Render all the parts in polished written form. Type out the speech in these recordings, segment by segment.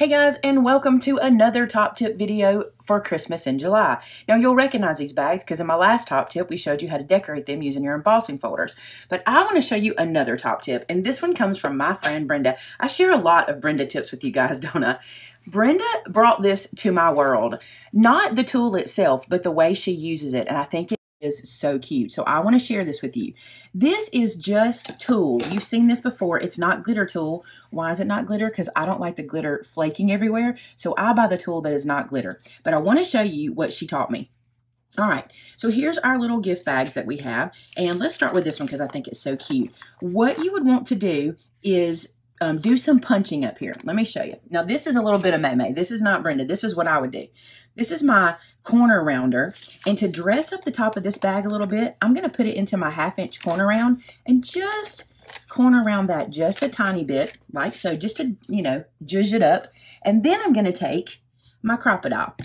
Hey guys, and welcome to another top tip video for Christmas in July. Now you'll recognize these bags because in my last top tip we showed you how to decorate them using your embossing folders. But I want to show you another top tip, and this one comes from my friend Brenda. I share a lot of Brenda tips with you guys, don't I? Brenda brought this to my world. Not the tool itself, but the way she uses it, and I think it is so cute. So I want to share this with you. This is just tulle. You've seen this before. It's not glitter tulle. Why is it not glitter? Because I don't like the glitter flaking everywhere. So I buy the tulle that is not glitter. But I want to show you what she taught me. All right, so here's our little gift bags that we have. And let's start with this one because I think it's so cute. What you would want to do is do some punching up here. Let me show you. Now, this is a little bit of Maymay. This is not Brenda. This is what I would do. This is my corner rounder. And to dress up the top of this bag a little bit, I'm going to put it into my 1/2-inch corner round and just corner round that just a tiny bit, like so, just to, you know, zhuzh it up. And then I'm going to take my crocodile.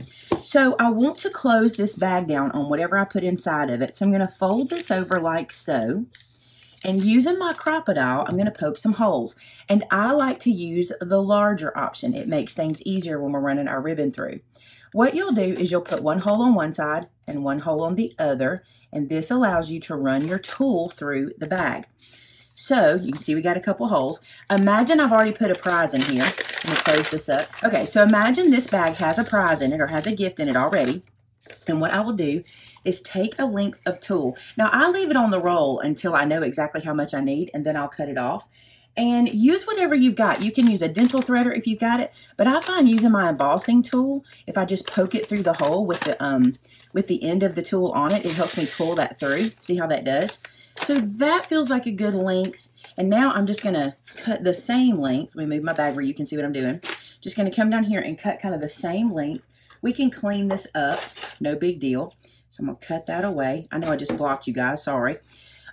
So I want to close this bag down on whatever I put inside of it. So I'm going to fold this over like so. And using my crocodile, I'm going to poke some holes. And I like to use the larger option. It makes things easier when we're running our ribbon through. What you'll do is you'll put one hole on one side and one hole on the other. And this allows you to run your tulle through the bag. So you can see we got a couple holes. Imagine I've already put a prize in here. I'm going to close this up. Okay, so imagine this bag has a prize in it or has a gift in it already. And what I will do is take a length of tulle. Now, I leave it on the roll until I know exactly how much I need, and then I'll cut it off. And use whatever you've got. You can use a dental threader if you've got it, but I find using my embossing tool, if I just poke it through the hole with the end of the tool on it, it helps me pull that through. See how that does? So that feels like a good length. And now I'm just going to cut the same length. Let me move my bag where you can see what I'm doing. Just going to come down here and cut kind of the same length. We can clean this up, no big deal. So I'm going to cut that away. I know I just blocked you guys, sorry.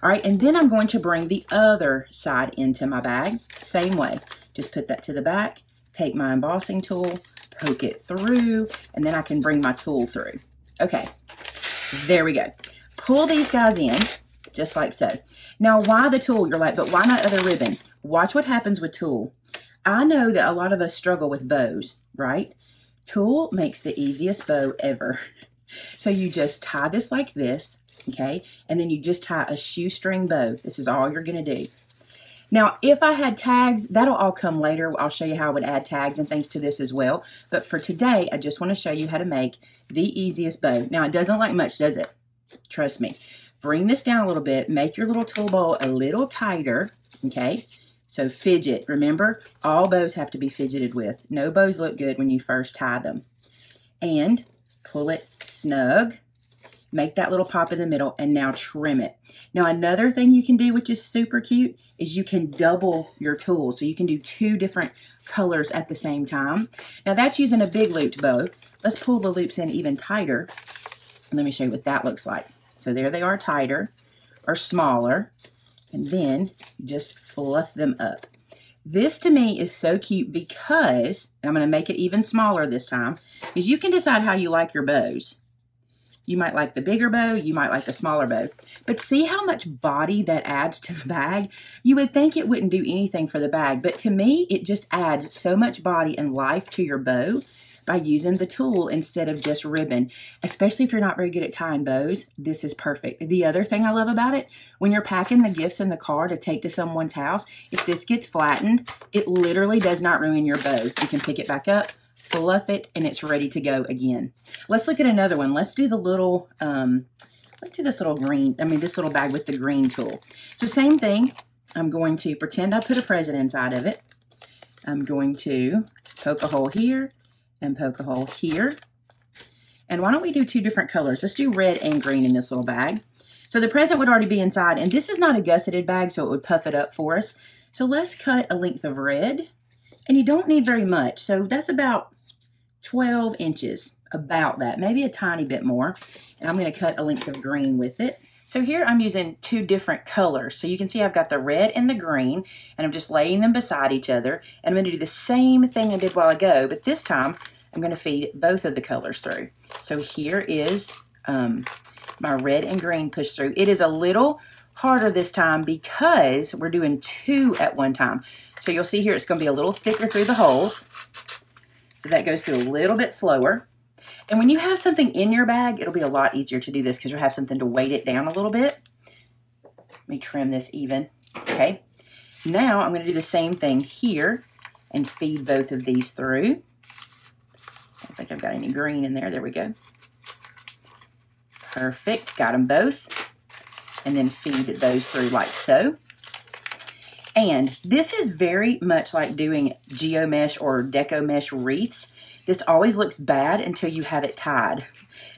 All right, and then I'm going to bring the other side into my bag. Same way, just put that to the back, take my embossing tool, poke it through, and then I can bring my tool through. Okay, there we go. Pull these guys in, just like so. Now, why the tulle? You're like, but why not other ribbon? Watch what happens with tulle. I know that a lot of us struggle with bows, right? Tulle makes the easiest bow ever. So you just tie this like this, okay? And then you just tie a shoestring bow. This is all you're going to do. Now, if I had tags, that'll all come later. I'll show you how I would add tags and things to this as well. But for today, I just want to show you how to make the easiest bow. Now, it doesn't like much, does it? Trust me. Bring this down a little bit. Make your little tulle bow a little tighter, okay? So fidget. Remember, all bows have to be fidgeted with. No bows look good when you first tie them. And pull it snug. Make that little pop in the middle, and now trim it. Now, another thing you can do, which is super cute, is you can double your tulle. So you can do 2 different colors at the same time. Now, that's using a big looped bow. Let's pull the loops in even tighter. Let me show you what that looks like. So there they are, tighter or smaller. And then just fluff them up. This to me is so cute because, and I'm going to make it even smaller this time, is you can decide how you like your bows. You might like the bigger bow, you might like the smaller bow. But see how much body that adds to the bag? You would think it wouldn't do anything for the bag, but to me, it just adds so much body and life to your bow by using the tulle instead of just ribbon. Especially if you're not very good at tying bows, this is perfect. The other thing I love about it, when you're packing the gifts in the car to take to someone's house, if this gets flattened, it literally does not ruin your bow. You can pick it back up, fluff it, and it's ready to go again. Let's look at another one. Let's do the little, let's do this little green, this little bag with the green tulle. So same thing, I'm going to pretend I put a present inside of it. I'm going to poke a hole here and poke a hole here. And why don't we do 2 different colors? Let's do red and green in this little bag. So the present would already be inside, and this is not a gusseted bag, so it would puff it up for us. So let's cut a length of red, and you don't need very much. So that's about 12 inches, about that, maybe a tiny bit more. And I'm going to cut a length of green with it. So here I'm using 2 different colors. So you can see I've got the red and the green, and I'm just laying them beside each other. And I'm going to do the same thing I did a while ago, but this time I'm going to feed both of the colors through. So here is my red and green push through. It is a little harder this time because we're doing 2 at one time. So you'll see here it's going to be a little thicker through the holes. So that goes through a little bit slower. And when you have something in your bag, it'll be a lot easier to do this because you'll have something to weight it down a little bit. Let me trim this even. Okay. Now I'm going to do the same thing here and feed both of these through. I don't think I've got any green in there. There we go. Perfect. Got them both. And then feed those through like so. And this is very much like doing geomesh or deco mesh wreaths. This always looks bad until you have it tied.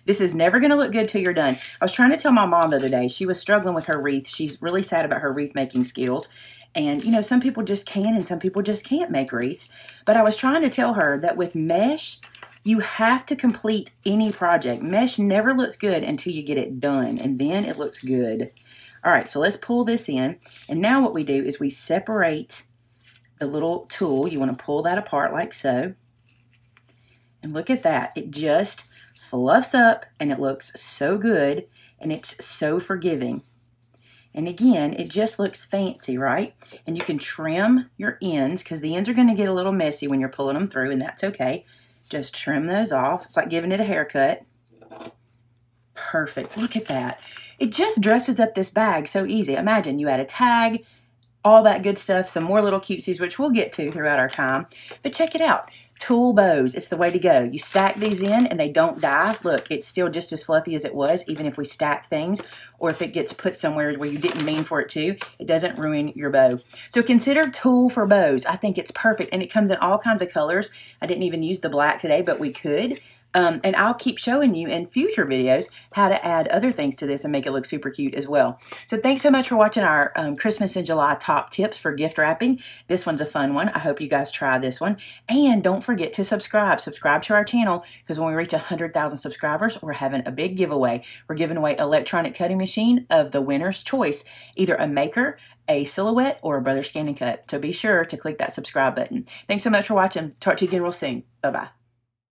This is never going to look good till you're done. I was trying to tell my mom the other day, she was struggling with her wreath. She's really sad about her wreath making skills. And, you know, some people just can and some people just can't make wreaths. But I was trying to tell her that with mesh, you have to complete any project. Mesh never looks good until you get it done, and then it looks good. All right, so let's pull this in. And now what we do is we separate the little tool. You want to pull that apart like so. And look at that. It just fluffs up and it looks so good and it's so forgiving. And again, it just looks fancy, right? And you can trim your ends because the ends are going to get a little messy when you're pulling them through, and that's okay. Just trim those off. It's like giving it a haircut. Perfect. Look at that. It just dresses up this bag so easy. Imagine you add a tag, all that good stuff, some more little cutesies, which we'll get to throughout our time. But check it out. Tulle bows, it's the way to go. You stack these in and they don't die. Look, it's still just as fluffy as it was, even if we stack things, or if it gets put somewhere where you didn't mean for it to, it doesn't ruin your bow. So consider tulle for bows. I think it's perfect, and it comes in all kinds of colors. I didn't even use the black today, but we could. And I'll keep showing you in future videos how to add other things to this and make it look super cute as well. So thanks so much for watching our Christmas in July top tips for gift wrapping. This one's a fun one. I hope you guys try this one. And don't forget to subscribe. Subscribe to our channel because when we reach 100,000 subscribers, we're having a big giveaway. We're giving away electronic cutting machine of the winner's choice, either a maker, a silhouette, or a brother scan and cut. So be sure to click that subscribe button. Thanks so much for watching. Talk to you again real soon. Bye-bye.